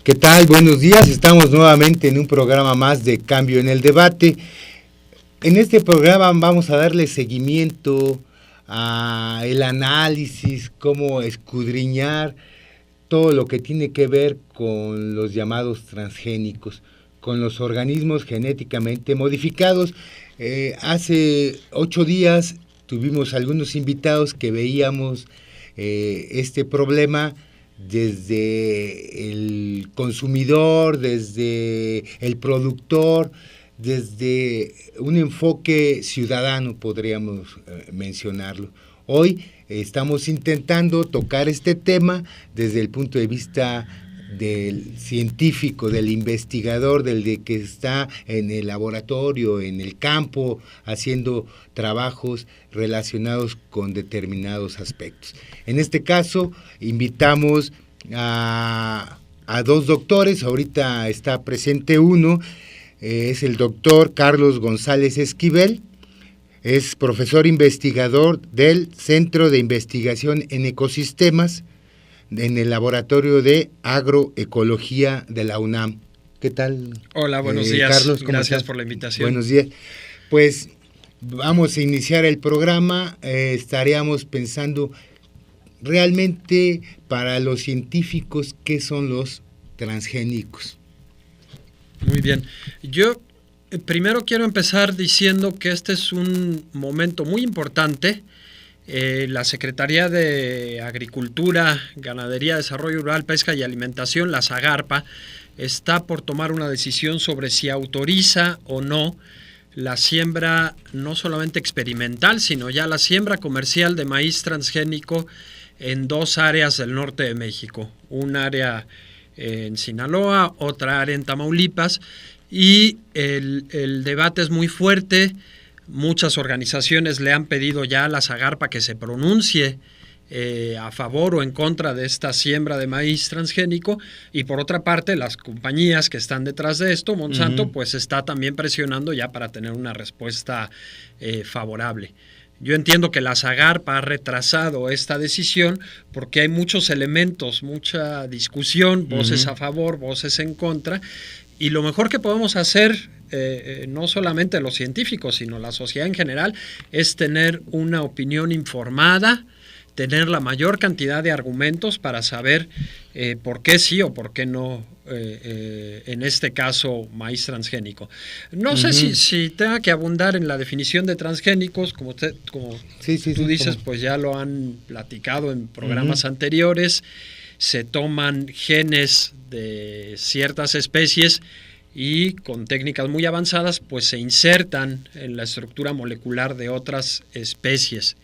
¿Qué tal? Buenos días. Estamos nuevamente en un programa más de Cambio en el Debate. En este programa vamos a darle seguimiento a el análisis, cómo escudriñar todo lo que tiene que ver con los llamados transgénicos, con los organismos genéticamente modificados. Hace 8 días tuvimos algunos invitados que veíamos este problema desde el consumidor, desde el productor, desde un enfoque ciudadano, podríamos mencionarlo. Hoy estamos intentando tocar este tema desde el punto de vista del científico, del investigador, del de que está en el laboratorio, en el campo, haciendo trabajos relacionados con determinados aspectos. En este caso, invitamos a 2 doctores, ahorita está presente uno, es el doctor Carlos González Esquivel, es profesor investigador del Centro de Investigación en Ecosistemas, en el Laboratorio de Agroecología de la UNAM. ¿Qué tal? Hola, buenos días. Carlos, gracias por la invitación. Buenos días. Pues vamos a iniciar el programa. Estaríamos pensando realmente para los científicos qué son los transgénicos. Muy bien. Yo primero quiero empezar diciendo que este es un momento muy importante. La Secretaría de Agricultura, Ganadería, Desarrollo Rural, Pesca y Alimentación, la SAGARPA, está por tomar una decisión sobre si autoriza o no la siembra no solamente experimental, sino ya la siembra comercial de maíz transgénico en 2 áreas del norte de México. Un área en Sinaloa, otra área en Tamaulipas, y el debate es muy fuerte. Muchas organizaciones le han pedido ya a la SAGARPA que se pronuncie a favor o en contra de esta siembra de maíz transgénico, y por otra parte las compañías que están detrás de esto, Monsanto, pues está también presionando ya para tener una respuesta favorable. Yo entiendo que la SAGARPA ha retrasado esta decisión porque hay muchos elementos, mucha discusión, voces a favor, voces en contra, y lo mejor que podemos hacer, no solamente los científicos, sino la sociedad en general, es tener una opinión informada, tener la mayor cantidad de argumentos para saber por qué sí o por qué no, en este caso, maíz transgénico. No sé si tenga que abundar en la definición de transgénicos, como tú dices, pues ya lo han platicado en programas anteriores. Se toman genes de ciertas especies y con técnicas muy avanzadas pues se insertan en la estructura molecular de otras especies.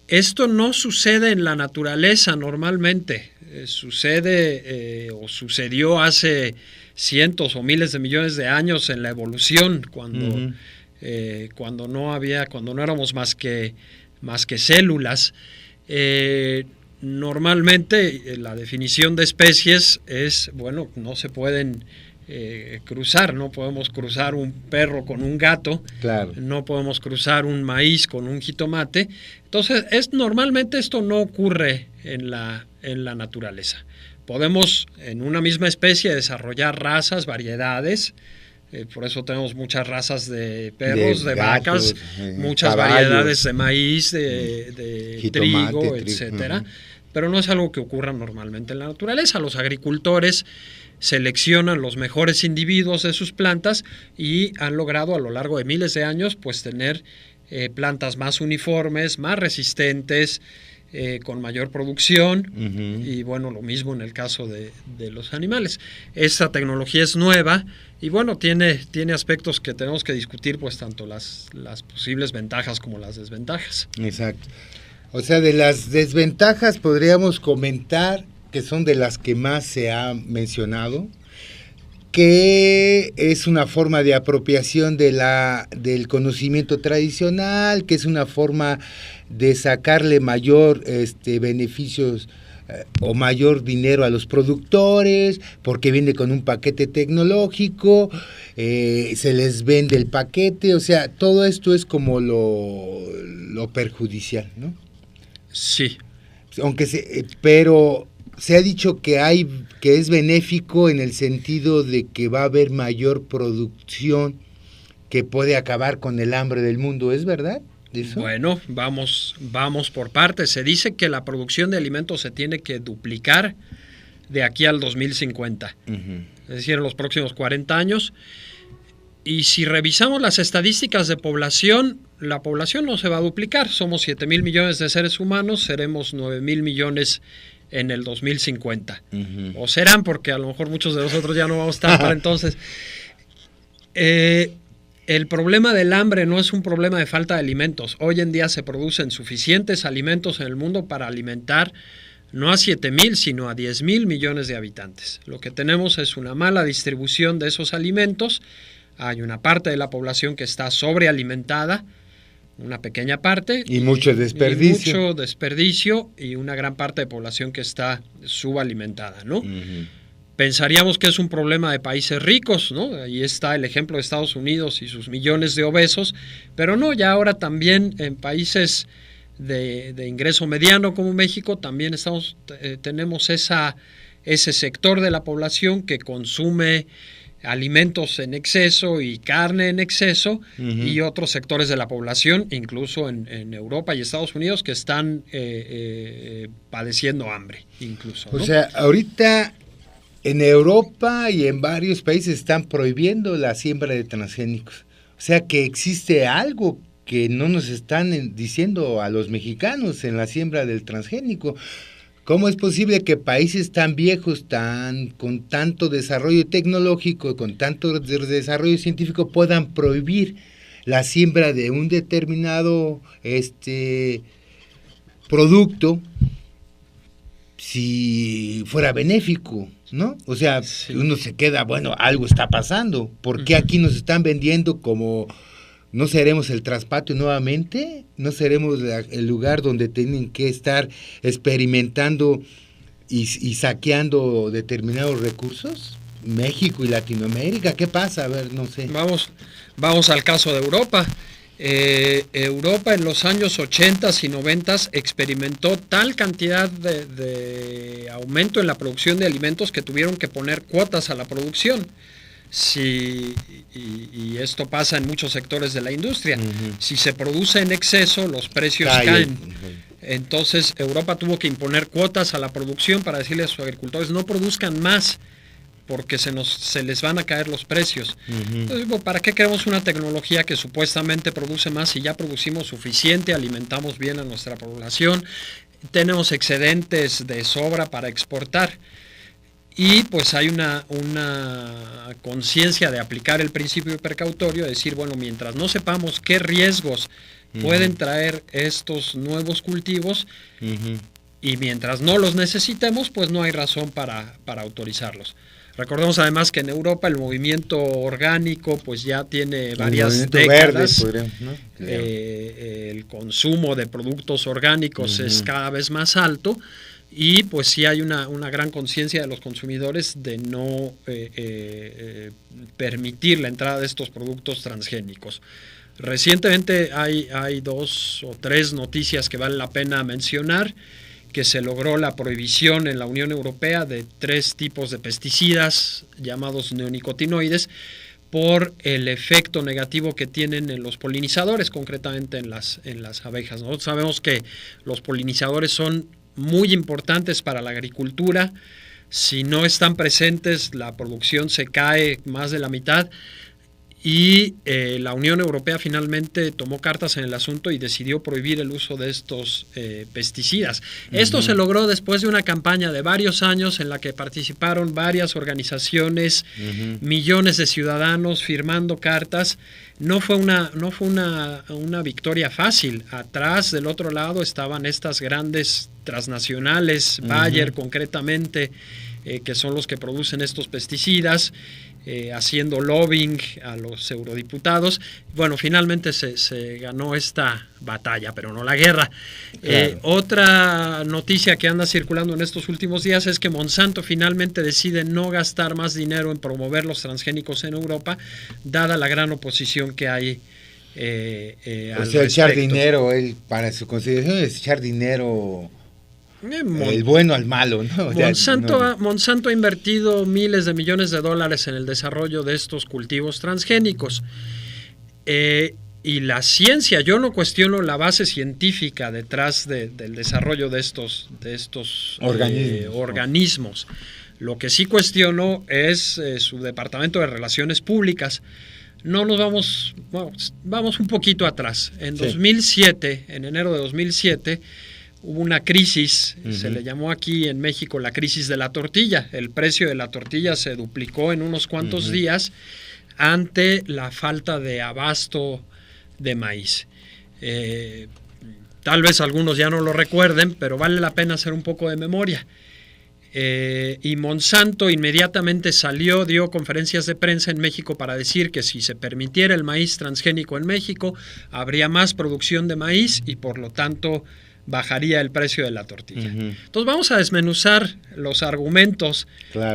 Esto no sucede en la naturaleza normalmente, sucedió hace cientos o miles de millones de años en la evolución, cuando no éramos más que células. Normalmente la definición de especies es, bueno, no se pueden cruzar, no podemos cruzar un perro con un gato, claro. No podemos cruzar un maíz con un jitomate. Entonces, normalmente esto no ocurre en la naturaleza. Podemos en una misma especie desarrollar razas, variedades. Por eso tenemos muchas razas de perros, de vacas, muchas variedades de maíz, de jitomate, trigo, etcétera. Pero no es algo que ocurra normalmente en la naturaleza. Los agricultores seleccionan los mejores individuos de sus plantas y han logrado a lo largo de miles de años pues tener plantas más uniformes, más resistentes, con mayor producción, y bueno, lo mismo en el caso de los animales. Esta tecnología es nueva y bueno, tiene aspectos que tenemos que discutir, pues tanto las posibles ventajas como las desventajas. Exacto. O sea, de las desventajas podríamos comentar que son de las que más se ha mencionado, que es una forma de apropiación del conocimiento tradicional, que es una forma de sacarle mayor beneficios o mayor dinero a los productores, porque viene con un paquete tecnológico, se les vende el paquete, o sea, todo esto es como lo perjudicial, ¿no? Sí. Pero se ha dicho que es benéfico en el sentido de que va a haber mayor producción que puede acabar con el hambre del mundo, ¿es verdad eso? Bueno, vamos por partes. Se dice que la producción de alimentos se tiene que duplicar de aquí al 2050, es decir, en los próximos 40 años. Y si revisamos las estadísticas de población, la población no se va a duplicar. Somos 7,000 millones de seres humanos, seremos 9,000 millones en el 2050. O serán, porque a lo mejor muchos de nosotros ya no vamos a estar para entonces. El problema del hambre no es un problema de falta de alimentos. Hoy en día se producen suficientes alimentos en el mundo para alimentar no a 7,000, sino a 10,000 millones de habitantes. Lo que tenemos es una mala distribución de esos alimentos. Hay una parte de la población que está sobrealimentada, una pequeña parte. Y mucho desperdicio. Y mucho desperdicio y una gran parte de población que está subalimentada, ¿no? Pensaríamos que es un problema de países ricos, ¿no? Ahí está el ejemplo de Estados Unidos y sus millones de obesos, pero no, ya ahora también en países de ingreso mediano como México también tenemos ese sector de la población que consume alimentos en exceso y carne en exceso, y otros sectores de la población, incluso en Europa y Estados Unidos, que están padeciendo hambre, incluso, ¿no? O sea, ahorita en Europa y en varios países están prohibiendo la siembra de transgénicos. O sea que existe algo que no nos están diciendo a los mexicanos en la siembra del transgénico. ¿Cómo es posible que países tan viejos, con tanto desarrollo tecnológico, con tanto desarrollo científico, puedan prohibir la siembra de un determinado producto si fuera benéfico, ¿no? O sea, sí. Uno se queda, bueno, algo está pasando. ¿Por qué aquí nos están vendiendo como no seremos el traspatio nuevamente? ¿No seremos el lugar donde tienen que estar experimentando y saqueando determinados recursos? México y Latinoamérica, ¿qué pasa? A ver, no sé. Vamos al caso de Europa. Europa en los años 80 y 90 experimentó tal cantidad de aumento en la producción de alimentos que tuvieron que poner cuotas a la producción. Y esto pasa en muchos sectores de la industria. Si se produce en exceso, los precios caen. Entonces Europa tuvo que imponer cuotas a la producción para decirle a sus agricultores no produzcan más, porque se les van a caer los precios. Entonces, ¿para qué queremos una tecnología que supuestamente produce más si ya producimos suficiente, alimentamos bien a nuestra población, tenemos excedentes de sobra para exportar? Y pues hay una conciencia de aplicar el principio precautorio, de decir, bueno, mientras no sepamos qué riesgos pueden traer estos nuevos cultivos, y mientras no los necesitemos, pues no hay razón para autorizarlos. Recordemos además que en Europa el movimiento orgánico pues ya tiene varias décadas. Verde, ¿no? El consumo de productos orgánicos es cada vez más alto, y pues sí hay una gran conciencia de los consumidores de no permitir la entrada de estos productos transgénicos. Recientemente hay 2 o 3 noticias que vale la pena mencionar: que se logró la prohibición en la Unión Europea de 3 tipos de pesticidas llamados neonicotinoides por el efecto negativo que tienen en los polinizadores, concretamente en las abejas. Nosotros sabemos que los polinizadores son muy importantes para la agricultura. Si no están presentes, la producción se cae más de la mitad. Y la Unión Europea finalmente tomó cartas en el asunto y decidió prohibir el uso de estos pesticidas. Esto se logró después de una campaña de varios años en la que participaron varias organizaciones, millones de ciudadanos firmando cartas. No fue una victoria fácil. Atrás, del otro lado, estaban estas grandes transnacionales, Bayer concretamente, que son los que producen estos pesticidas, haciendo lobbying a los eurodiputados. Bueno, finalmente se ganó esta batalla, pero no la guerra. Claro. Otra noticia que anda circulando en estos últimos días es que Monsanto finalmente decide no gastar más dinero en promover los transgénicos en Europa, dada la gran oposición que hay al echar dinero, para su consideración es echar dinero el bueno al malo, ¿no? O sea, Monsanto ha invertido miles de millones de dólares en el desarrollo de estos cultivos transgénicos. Y la ciencia, yo no cuestiono la base científica detrás del desarrollo de estos organismos. Lo que sí cuestiono es su departamento de relaciones públicas. No nos vamos un poquito atrás. En 2007, en enero de 2007, hubo una crisis, se le llamó aquí en México la crisis de la tortilla. El precio de la tortilla se duplicó en unos cuantos días ante la falta de abasto de maíz. Tal vez algunos ya no lo recuerden, pero vale la pena hacer un poco de memoria. Y Monsanto inmediatamente salió, dio conferencias de prensa en México para decir que si se permitiera el maíz transgénico en México, habría más producción de maíz y por lo tanto bajaría el precio de la tortilla. Entonces vamos a desmenuzar los argumentos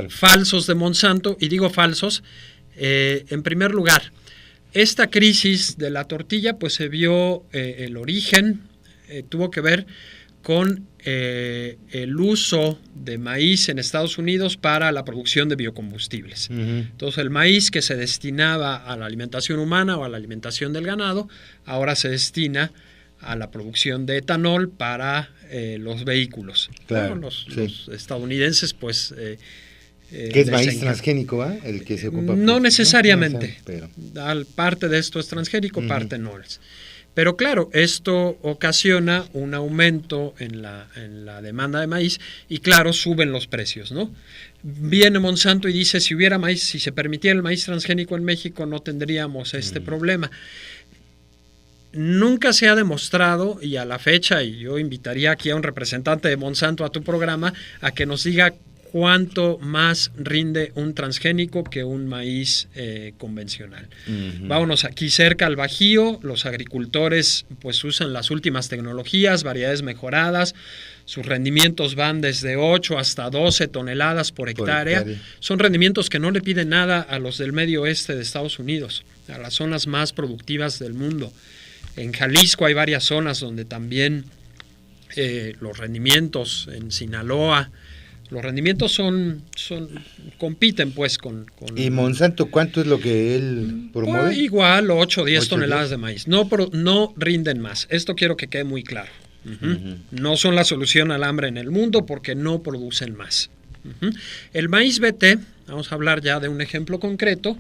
falsos de Monsanto, y digo falsos, en primer lugar, esta crisis de la tortilla pues se vio el origen, tuvo que ver con el uso de maíz en Estados Unidos para la producción de biocombustibles. Entonces el maíz que se destinaba a la alimentación humana o a la alimentación del ganado, ahora se destina a la producción de etanol para los vehículos. Los estadounidenses pues... ¿Qué es maíz transgénico, el que se ocupa? No necesariamente. Parte de esto es transgénico, parte no es. Pero claro, esto ocasiona un aumento en la demanda de maíz y claro, suben los precios, ¿no? Viene Monsanto y dice, si hubiera maíz, si se permitiera el maíz transgénico en México, no tendríamos este problema. Nunca se ha demostrado, y a la fecha, y yo invitaría aquí a un representante de Monsanto a tu programa, a que nos diga cuánto más rinde un transgénico que un maíz convencional. Vámonos aquí cerca al Bajío, los agricultores pues usan las últimas tecnologías, variedades mejoradas, sus rendimientos van desde 8 hasta 12 toneladas por hectárea. Son rendimientos que no le piden nada a los del medio oeste de Estados Unidos, a las zonas más productivas del mundo. En Jalisco hay varias zonas donde también los rendimientos, en Sinaloa, los rendimientos compiten pues con... ¿Y Monsanto cuánto es lo que él promueve? Pues igual 8 o 10 toneladas de maíz. No rinden más. Esto quiero que quede muy claro. No son la solución al hambre en el mundo porque no producen más. El maíz BT, vamos a hablar ya de un ejemplo concreto,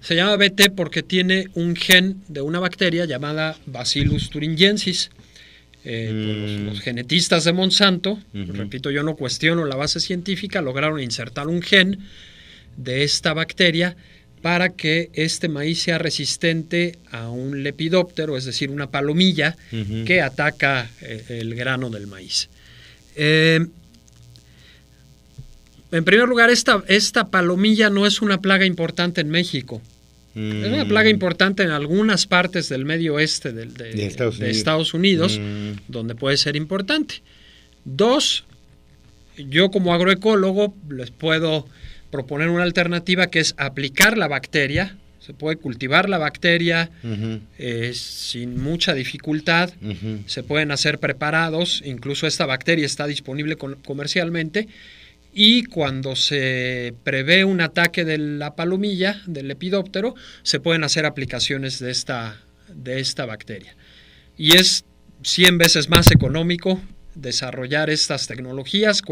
se llama BT porque tiene un gen de una bacteria llamada Bacillus thuringiensis. Los genetistas de Monsanto, repito, yo no cuestiono la base científica, lograron insertar un gen de esta bacteria para que este maíz sea resistente a un lepidóptero, es decir, una palomilla que ataca el grano del maíz. En primer lugar, esta palomilla no es una plaga importante en México. Es una plaga importante en algunas partes del medio oeste de Estados Unidos, donde puede ser importante. 2, yo como agroecólogo les puedo proponer una alternativa que es aplicar la bacteria. Se puede cultivar la bacteria sin mucha dificultad, se pueden hacer preparados, incluso esta bacteria está disponible comercialmente. Y cuando se prevé un ataque de la palomilla, del lepidóptero, se pueden hacer aplicaciones de esta bacteria. Y es 100 veces más económico desarrollar estas tecnologías.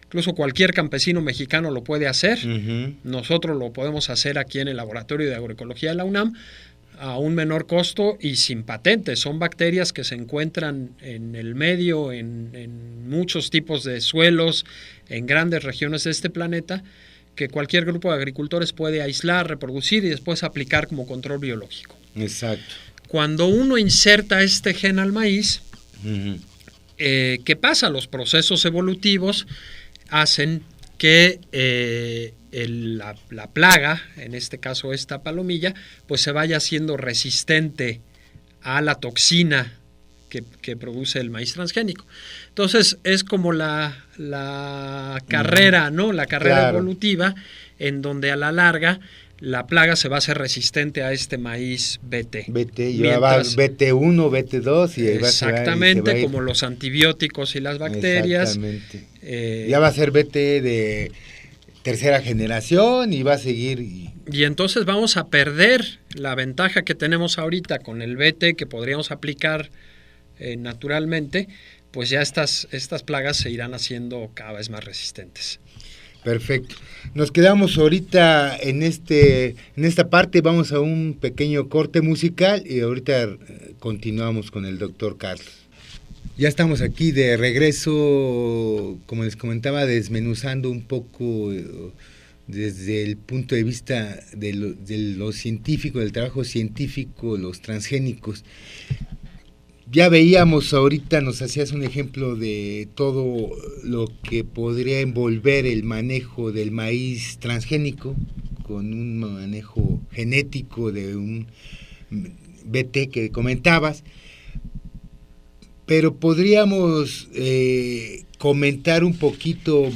Incluso cualquier campesino mexicano lo puede hacer. Nosotros lo podemos hacer aquí en el Laboratorio de Agroecología de la UNAM a un menor costo y sin patentes. Son bacterias que se encuentran en el medio, en muchos tipos de suelos, en grandes regiones de este planeta, que cualquier grupo de agricultores puede aislar, reproducir y después aplicar como control biológico. Exacto. Cuando uno inserta este gen al maíz, ¿qué pasa? Los procesos evolutivos hacen que la plaga, en este caso esta palomilla, pues se vaya haciendo resistente a la toxina que produce el maíz transgénico. Entonces es como la carrera, ¿no? La carrera evolutiva, en donde a la larga la plaga se va a hacer resistente a este maíz BT. Ya va BT1, BT2 y exactamente, va a ir, como los antibióticos y las bacterias. Exactamente. Ya va a ser BT de tercera generación y va a seguir. Y entonces vamos a perder la ventaja que tenemos ahorita con el BT que podríamos aplicar naturalmente, pues ya estas plagas se irán haciendo cada vez más resistentes. Perfecto. Nos quedamos ahorita en esta parte, vamos a un pequeño corte musical y ahorita continuamos con el doctor Carlos. Ya estamos aquí de regreso, como les comentaba, desmenuzando un poco desde el punto de vista de lo científico, del trabajo científico, los transgénicos. Ya veíamos ahorita, nos hacías un ejemplo de todo lo que podría envolver el manejo del maíz transgénico, con un manejo genético de un BT que comentabas, pero podríamos comentar un poquito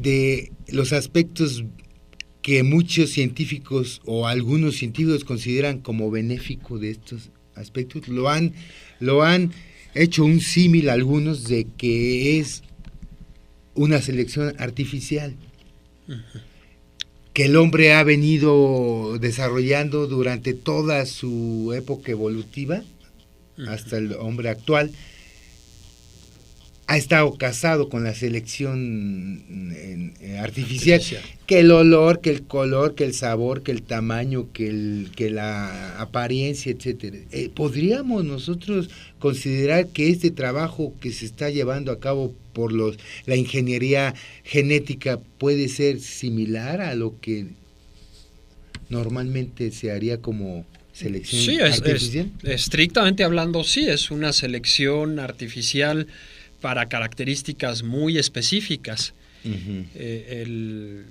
de los aspectos que muchos científicos o algunos científicos consideran como benéfico de estos aspectos. Lo han hecho un símil algunos de que es una selección artificial que el hombre ha venido desarrollando durante toda su época evolutiva hasta el hombre actual. Ha estado casado con la selección artificial, que el olor, que el color, que el sabor, que el tamaño, que la apariencia, etcétera. ¿Podríamos nosotros considerar que este trabajo que se está llevando a cabo por la ingeniería genética puede ser similar a lo que normalmente se haría como selección artificial? Estrictamente hablando, sí, es una selección artificial para características muy específicas. El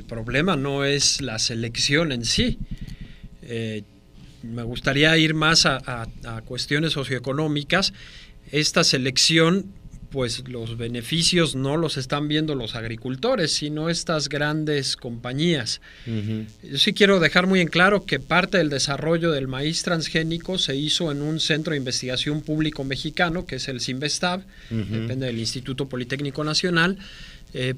problema no es la selección en sí. Me gustaría ir más a cuestiones socioeconómicas. Esta selección, pues los beneficios no los están viendo los agricultores, sino estas grandes compañías. Yo sí quiero dejar muy en claro que parte del desarrollo del maíz transgénico se hizo en un centro de investigación público mexicano, que es el CINVESTAB, depende del Instituto Politécnico Nacional,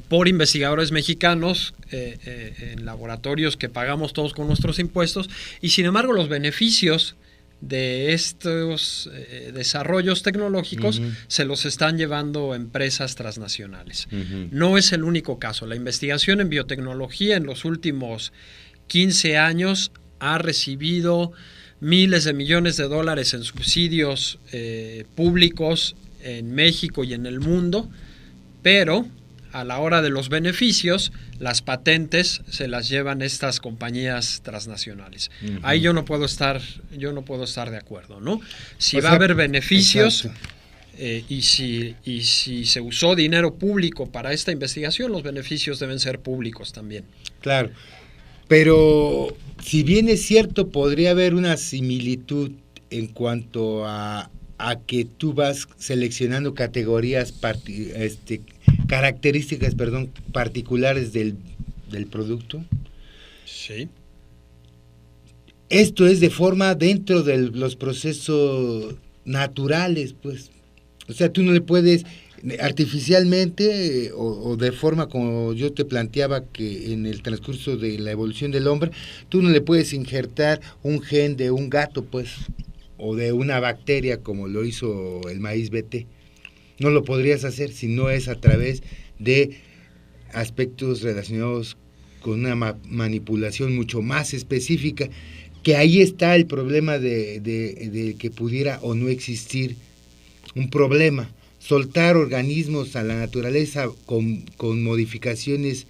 por investigadores mexicanos en laboratorios que pagamos todos con nuestros impuestos, y sin embargo los beneficios de estos desarrollos tecnológicos se los están llevando empresas transnacionales. No es el único caso. La investigación en biotecnología en los últimos 15 años ha recibido miles de millones de dólares en subsidios públicos en México y en el mundo, pero a la hora de los beneficios, las patentes se las llevan estas compañías transnacionales. Ahí yo no puedo estar de acuerdo, ¿no? Si va a haber beneficios y si se usó dinero público para esta investigación, los beneficios deben ser públicos también. Claro, pero si bien es cierto, podría haber una similitud en cuanto a que tú vas seleccionando características particulares del producto. Sí. Esto es de forma dentro de los procesos naturales, pues. O sea, tú no le puedes artificialmente o de forma como yo te planteaba que en el transcurso de la evolución del hombre, tú no le puedes injertar un gen de un gato, pues, o de una bacteria como lo hizo el maíz BT. No lo podrías hacer si no es a través de aspectos relacionados con una manipulación mucho más específica, que ahí está el problema de que pudiera o no existir un problema. Soltar organismos a la naturaleza con modificaciones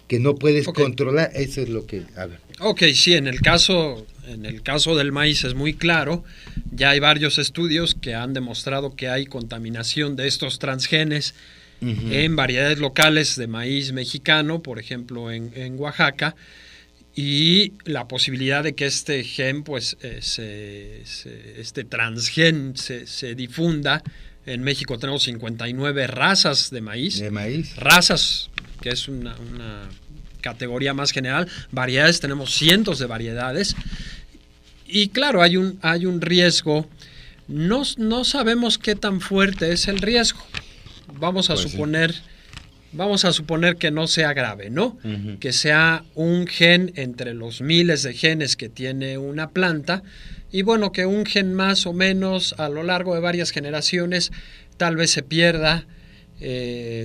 que no puedes controlar, eso es lo que... A ver. Sí, en el caso del maíz es muy claro. Ya hay varios estudios que han demostrado que hay contaminación de estos transgenes en variedades locales de maíz mexicano, por ejemplo en Oaxaca, y la posibilidad de que este gen, pues, este transgen se difunda. En México tenemos 59 razas de maíz. Razas que es una categoría más general. Variedades, tenemos cientos de variedades. Y claro, hay un riesgo. No sabemos qué tan fuerte es el riesgo. Vamos a suponer que no sea grave, ¿no? Uh-huh. Que sea un gen entre los miles de genes que tiene una planta, y bueno, que un gen más o menos a lo largo de varias generaciones tal vez se pierda,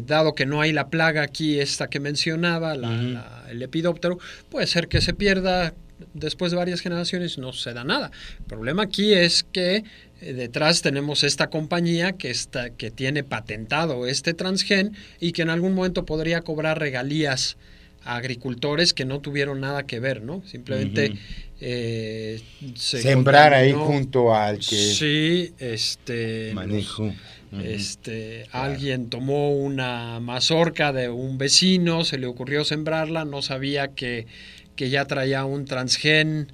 dado que no hay la plaga aquí, esta que mencionaba, el lepidóptero, puede ser que se pierda después de varias generaciones, no se da nada. El problema aquí es que detrás tenemos esta compañía que tiene patentado este transgen y que en algún momento podría cobrar regalías a agricultores que no tuvieron nada que ver, ¿no? Simplemente sembrar ahí junto al que sí, manejo. Alguien tomó una mazorca de un vecino, se le ocurrió sembrarla, no sabía que ya traía un transgen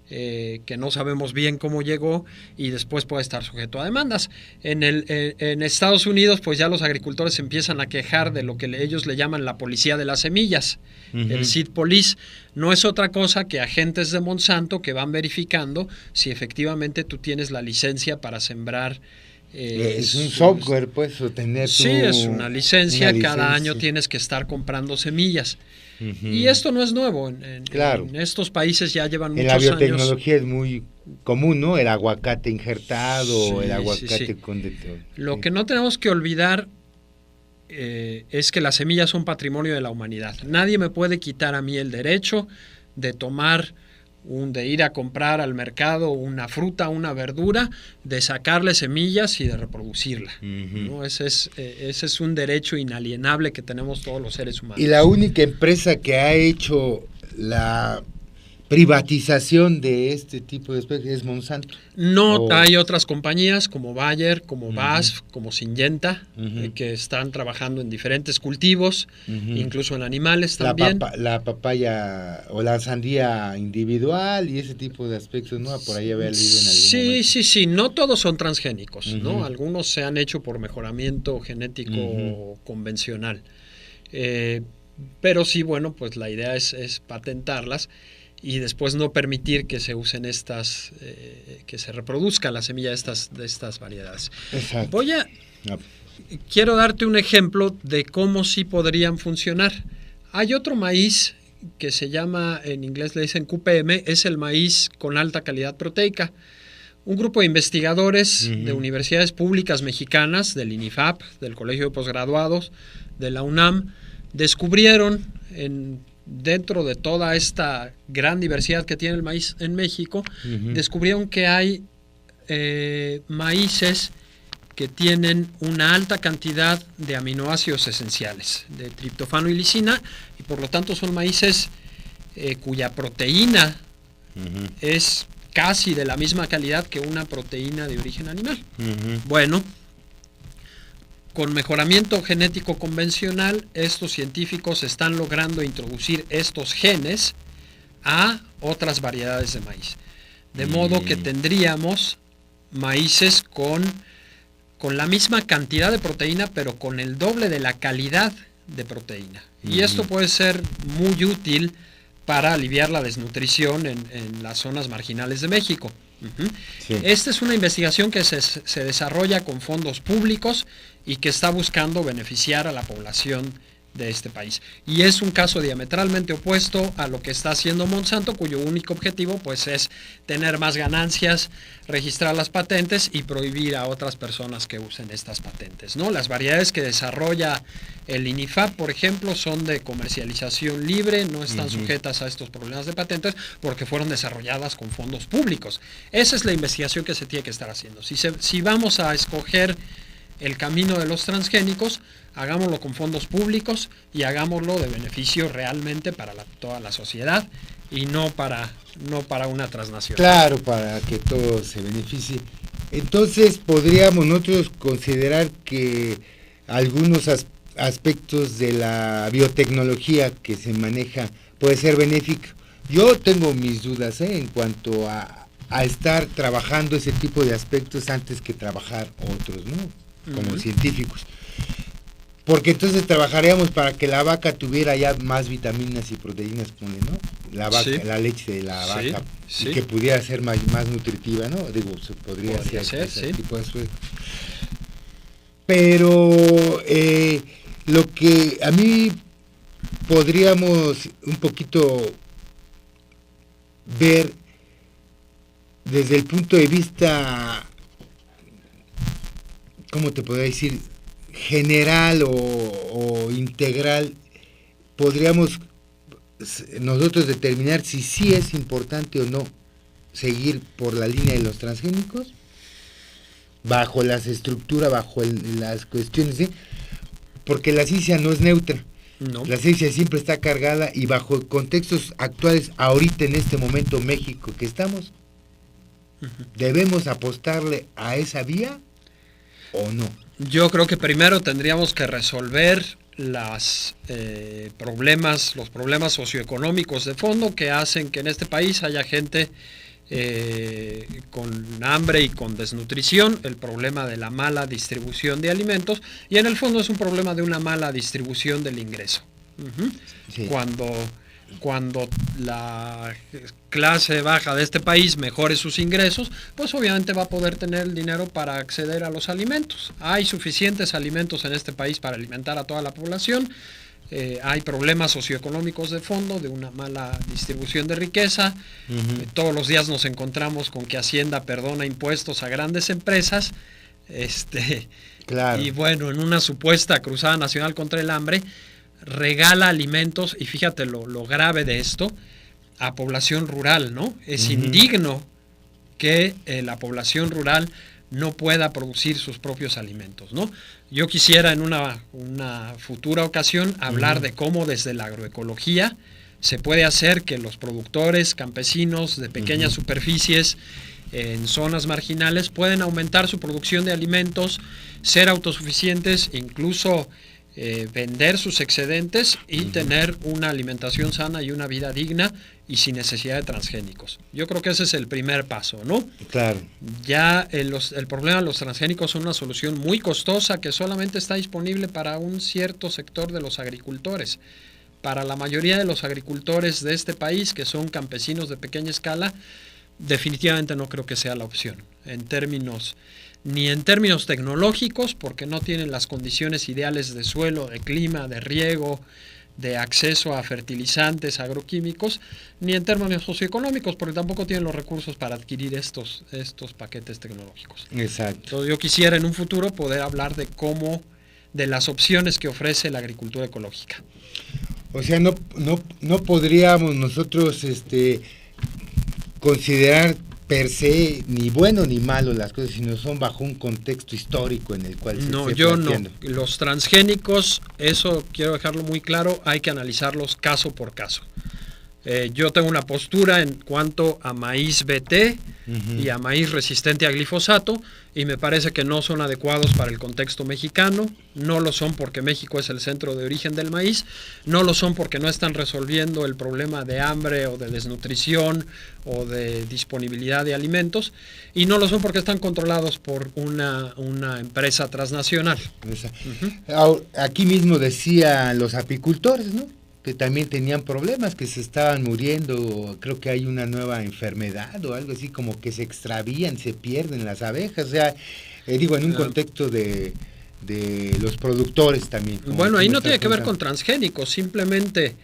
que no sabemos bien cómo llegó, y después puede estar sujeto a demandas. En Estados Unidos, pues ya los agricultores se empiezan a quejar de lo que ellos le llaman la policía de las semillas, el Seed Police. No es otra cosa que agentes de Monsanto que van verificando si efectivamente tú tienes la licencia para sembrar. Es un software, pues, o tener sí, es una licencia. Cada año tienes que estar comprando semillas. Y esto no es nuevo. Claro. En estos países ya llevan muchos años. En la años. biotecnología es muy común, ¿no? El aguacate injertado, el aguacate con de todo. Lo que no tenemos que olvidar es que las semillas son patrimonio de la humanidad. Nadie me puede quitar a mí el derecho de de ir a comprar al mercado una fruta, una verdura, de sacarle semillas y de reproducirla, ¿no? Ese es un derecho inalienable que tenemos todos los seres humanos. Y la única empresa que ha hecho la privatización de este tipo de especies es Monsanto. No, hay otras compañías como Bayer, como BASF, como Syngenta, que están trabajando en diferentes cultivos, incluso en animales también. La papaya o la sandía individual y ese tipo de aspectos, ¿no? Por ahí había leído en algún momento. Sí, no todos son transgénicos, ¿no? Algunos se han hecho por mejoramiento genético convencional. Pero sí, bueno, pues la idea es patentarlas y después no permitir que se usen que se reproduzca la semilla de estas variedades. Exacto. Quiero darte un ejemplo de cómo sí podrían funcionar. Hay otro maíz que se llama, en inglés le dicen QPM, es el maíz con alta calidad proteica. Un grupo de investigadores de universidades públicas mexicanas, del INIFAP, del Colegio de Posgraduados, de la UNAM, descubrieron dentro de toda esta gran diversidad que tiene el maíz en México, descubrieron que hay maíces que tienen una alta cantidad de aminoácidos esenciales, de triptofano y lisina, y por lo tanto son maíces cuya proteína es casi de la misma calidad que una proteína de origen animal. Bueno, con mejoramiento genético convencional, estos científicos están logrando introducir estos genes a otras variedades de maíz. De modo que tendríamos maíces con la misma cantidad de proteína, pero con el doble de la calidad de proteína. Y esto puede ser muy útil para aliviar la desnutrición en las zonas marginales de México. Sí. Esta es una investigación que se desarrolla con fondos públicos y que está buscando beneficiar a la población de este país. Y es un caso diametralmente opuesto a lo que está haciendo Monsanto, cuyo único objetivo pues es tener más ganancias, registrar las patentes y prohibir a otras personas que usen estas patentes, ¿no? Las variedades que desarrolla el INIFAP, por ejemplo, son de comercialización libre, no están sujetas a estos problemas de patentes porque fueron desarrolladas con fondos públicos. Esa es la investigación que se tiene que estar haciendo. Si vamos a escoger el camino de los transgénicos, hagámoslo con fondos públicos y hagámoslo de beneficio realmente para toda la sociedad y no para una transnacional. Claro, para que todo se beneficie. Entonces podríamos nosotros considerar que algunos aspectos de la biotecnología que se maneja puede ser benéfico. Yo tengo mis dudas en cuanto a estar trabajando ese tipo de aspectos antes que trabajar otros, ¿no? Como científicos. Porque entonces trabajaríamos para que la vaca tuviera ya más vitaminas y proteínas, ¿no? La vaca, sí. La leche de la vaca, sí. Y que pudiera ser más nutritiva, ¿no? Digo, se podría ser ese tipo de suelo. Pero lo que a mí podríamos un poquito ver desde el punto de vista, ¿cómo te podría decir? General o integral, podríamos nosotros determinar si sí es importante o no seguir por la línea de los transgénicos, bajo las estructuras, bajo las cuestiones, ¿sí? Porque la ciencia no es neutra. No. La ciencia siempre está cargada y bajo contextos actuales, ahorita en este momento México que estamos, ¿debemos apostarle a esa vía o no? Yo creo que primero tendríamos que resolver los problemas socioeconómicos de fondo que hacen que en este país haya gente con hambre y con desnutrición, el problema de la mala distribución de alimentos, y en el fondo es un problema de una mala distribución del ingreso. Sí. Cuando la clase baja de este país mejore sus ingresos, pues obviamente va a poder tener el dinero para acceder a los alimentos. Hay suficientes alimentos en este país para alimentar a toda la población. Hay problemas socioeconómicos de fondo, de una mala distribución de riqueza. Todos los días nos encontramos con que Hacienda perdona impuestos a grandes empresas. Claro. Y bueno, en una supuesta cruzada nacional contra el hambre, regala alimentos, y fíjate lo grave de esto, a población rural, ¿no? Es indigno que la población rural no pueda producir sus propios alimentos, ¿no? Yo quisiera en una futura ocasión hablar de cómo desde la agroecología se puede hacer que los productores campesinos de pequeñas superficies en zonas marginales pueden aumentar su producción de alimentos, ser autosuficientes, incluso vender sus excedentes y tener una alimentación sana y una vida digna y sin necesidad de transgénicos. Yo creo que ese es el primer paso, ¿no? Claro. Ya el problema de los transgénicos son una solución muy costosa que solamente está disponible para un cierto sector de los agricultores. Para la mayoría de los agricultores de este país, que son campesinos de pequeña escala, definitivamente no creo que sea la opción. Ni en términos tecnológicos, porque no tienen las condiciones ideales de suelo, de clima, de riego, de acceso a fertilizantes agroquímicos, ni en términos socioeconómicos, porque tampoco tienen los recursos para adquirir estos paquetes tecnológicos. Exacto. Entonces yo quisiera en un futuro poder hablar de las opciones que ofrece la agricultura ecológica. O sea, no podríamos nosotros considerar per se ni bueno ni malo las cosas, sino son bajo un contexto histórico en el cual se esté planteando. No. Los transgénicos, eso quiero dejarlo muy claro, hay que analizarlos caso por caso. Yo tengo una postura en cuanto a maíz BT y a maíz resistente a glifosato, y me parece que no son adecuados para el contexto mexicano. No lo son porque México es el centro de origen del maíz, no lo son porque no están resolviendo el problema de hambre o de desnutrición o de disponibilidad de alimentos, y no lo son porque están controlados por una empresa transnacional. Aquí mismo decían los apicultores, ¿no?, que también tenían problemas, que se estaban muriendo. Creo que hay una nueva enfermedad o algo así, como que se extravían, se pierden las abejas. O sea, en un contexto de los productores también. Bueno, ahí no tiene que ver con transgénicos, simplemente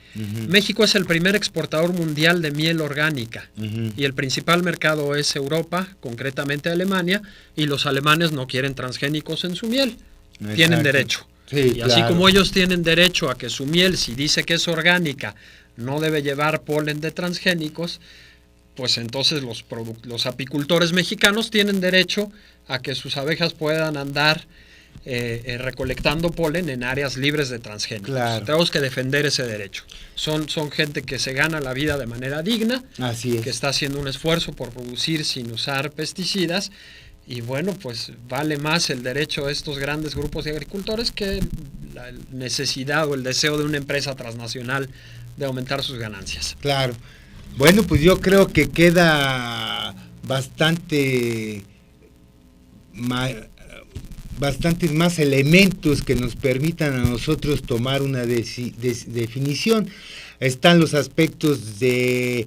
México es el primer exportador mundial de miel orgánica y el principal mercado es Europa, concretamente Alemania, y los alemanes no quieren transgénicos en su miel. Exacto. Tienen derecho. Sí, y así como ellos tienen derecho a que su miel, si dice que es orgánica, no debe llevar polen de transgénicos, pues entonces los apicultores mexicanos tienen derecho a que sus abejas puedan andar recolectando polen en áreas libres de transgénicos. Claro. Tenemos que defender ese derecho. Son gente que se gana la vida de manera digna, así es, que está haciendo un esfuerzo por producir sin usar pesticidas. Y bueno, pues vale más el derecho de estos grandes grupos de agricultores que la necesidad o el deseo de una empresa transnacional de aumentar sus ganancias. Claro. Bueno, pues yo creo que queda bastante bastantes más elementos que nos permitan a nosotros tomar una definición. Están los aspectos de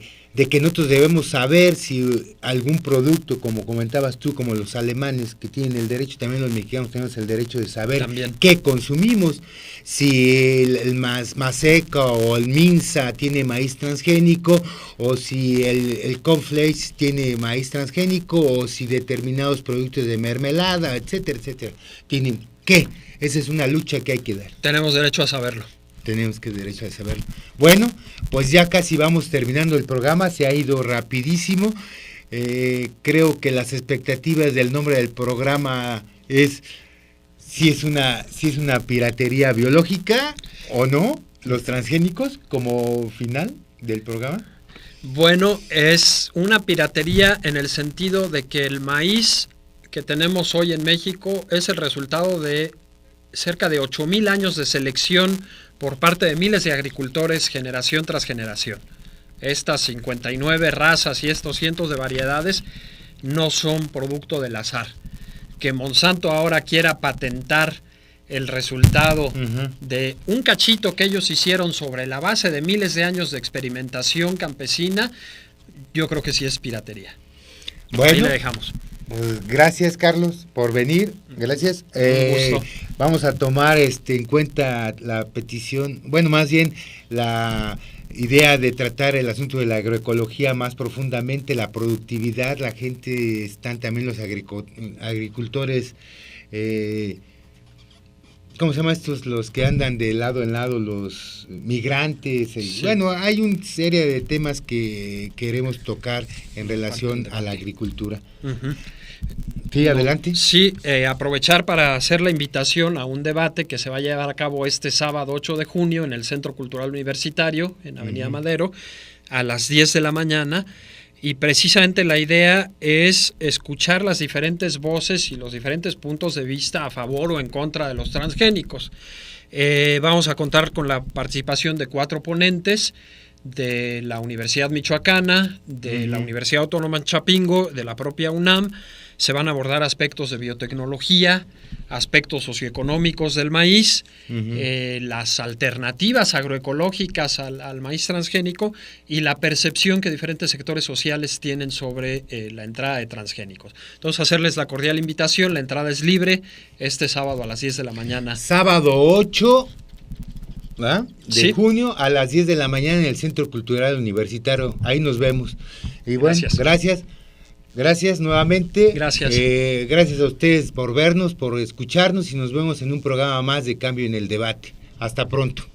que nosotros debemos saber si algún producto, como comentabas tú, como los alemanes que tienen el derecho, también los mexicanos tenemos el derecho de saber también qué consumimos, si el Maseca o el Minza tiene maíz transgénico, o si el cornflakes tiene maíz transgénico, o si determinados productos de mermelada, etcétera, etcétera, tienen qué. Esa es una lucha que hay que dar. Tenemos derecho a saberlo. Tenemos que derecho a saberlo. Bueno, pues ya casi vamos terminando el programa, se ha ido rapidísimo. Creo que las expectativas del nombre del programa es si es una piratería biológica o no, los transgénicos como final del programa. Bueno, es una piratería en el sentido de que el maíz que tenemos hoy en México es el resultado de cerca de 8,000 años de selección por parte de miles de agricultores generación tras generación. Estas 59 razas y estos cientos de variedades no son producto del azar. Que Monsanto ahora quiera patentar el resultado de un cachito que ellos hicieron sobre la base de miles de años de experimentación campesina, yo creo que sí es piratería. Bueno, ahí le dejamos. Pues gracias, Carlos, por venir. Gracias. Un gusto. Vamos a tomar en cuenta la petición, bueno, más bien la idea de tratar el asunto de la agroecología más profundamente, la productividad, la gente, están también los agricultores, ¿cómo se llama estos? Los que andan de lado en lado, los migrantes. Sí. Bueno, hay una serie de temas que queremos tocar en relación a la agricultura. Sí, adelante. Sí, aprovechar para hacer la invitación a un debate que se va a llevar a cabo este sábado 8 de junio en el Centro Cultural Universitario, en Avenida Madero, a las 10 de la mañana. Y precisamente la idea es escuchar las diferentes voces y los diferentes puntos de vista a favor o en contra de los transgénicos. Vamos a contar con la participación de 4 ponentes de la Universidad Michoacana, de la Universidad Autónoma de Chapingo, de la propia UNAM. Se van a abordar aspectos de biotecnología, aspectos socioeconómicos del maíz, las alternativas agroecológicas al maíz transgénico y la percepción que diferentes sectores sociales tienen sobre la entrada de transgénicos. Entonces, hacerles la cordial invitación, la entrada es libre, este sábado a las 10 de la mañana. Sábado 8 de junio a las 10 de la mañana en el Centro Cultural Universitario. Ahí nos vemos. Y bueno, gracias nuevamente. Gracias. Gracias a ustedes por vernos, por escucharnos y nos vemos en un programa más de Cambio en el Debate. Hasta pronto.